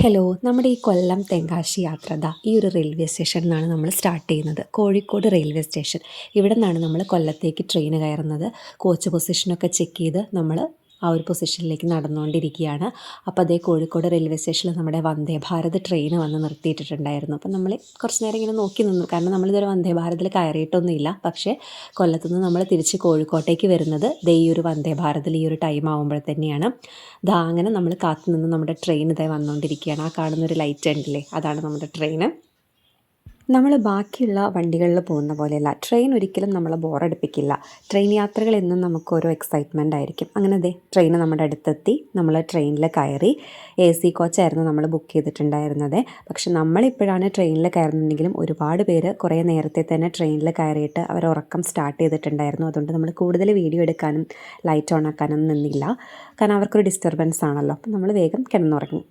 Hello, നമ്മുടെ ഈ കൊല്ലം തെങ്കാശി യാത്ര ഈ ഒരു റെയിൽവേ സ്റ്റേഷനിൽ നിന്നാണ് നമ്മൾ സ്റ്റാർട്ട് ചെയ്യുന്നത്. Kozhikode railway station. ഇവിടെ നിന്നാണ് നമ്മൾ കൊല്ലത്തേക്ക് ട്രെയിൻ കയറുന്നത്. കോച്ച് പൊസിഷനൊക്കെ ചെക്ക് ചെയ്ത് നമ്മൾ ആ ഒരു പൊസിഷനിലേക്ക് നടന്നുകൊണ്ടിരിക്കുകയാണ്. അപ്പോൾ അതേ കോഴിക്കോട് റെയിൽവേ സ്റ്റേഷനിൽ നമ്മുടെ വന്ദേ ഭാരത് ട്രെയിൻ വന്ന് നിർത്തിയിട്ടുണ്ടായിരുന്നു. അപ്പം നമ്മൾ കുറച്ച് നേരം ഇങ്ങനെ നോക്കി നിന്നു. കാരണം നമ്മളിതുവരെ വന്ദേ ഭാരതിൽ കയറിയിട്ടൊന്നുമില്ല. പക്ഷേ കൊല്ലത്തുനിന്ന് നമ്മൾ തിരിച്ച് കോഴിക്കോട്ടേക്ക് വരുന്നത് ഈ ഒരു വന്ദേ ഭാരതിൽ ഈ ഒരു ടൈം ആകുമ്പോൾ തന്നെയാണ്. അങ്ങനെ നമ്മൾ കാത്തു നിന്ന് നമ്മുടെ ട്രെയിൻ ഇതായി വന്നുകൊണ്ടിരിക്കുകയാണ്. ആ കാണുന്നൊരു ലൈറ്റ് ഉണ്ടല്ലേ, അതാണ് നമ്മുടെ ട്രെയിൻ. നമ്മൾ ബാക്കിയുള്ള വണ്ടികളിൽ പോകുന്ന പോലെയല്ല, ട്രെയിൻ ഒരിക്കലും നമ്മളെ ബോറടിപ്പിക്കില്ല. ട്രെയിൻ യാത്രകൾ എന്നും നമുക്ക് ഓരോ എക്സൈറ്റ്മെൻ്റ് ആയിരിക്കും. അങ്ങനെ ട്രെയിൻ നമ്മുടെ അടുത്തെത്തി. നമ്മൾ ട്രെയിനിൽ കയറി. AC കോച്ചായിരുന്നു നമ്മൾ ബുക്ക് ചെയ്തിട്ടുണ്ടായിരുന്നത്. പക്ഷെ നമ്മളിപ്പോഴാണ് ട്രെയിനിൽ കയറുന്നുണ്ടെങ്കിലും ഒരുപാട് പേര് കുറേ നേരത്തെ തന്നെ ട്രെയിനിൽ കയറിയിട്ട് അവർ ഉറക്കം സ്റ്റാർട്ട് ചെയ്തിട്ടുണ്ടായിരുന്നു. അതുകൊണ്ട് നമ്മൾ കൂടുതൽ വീഡിയോ എടുക്കാനും ലൈറ്റ് ഓൺ ആക്കാനും നിന്നില്ല. കാരണം അവർക്കൊരു ഡിസ്റ്റർബൻസ് ആണല്ലോ. അപ്പം നമ്മൾ വേഗം കിടന്നുറങ്ങി.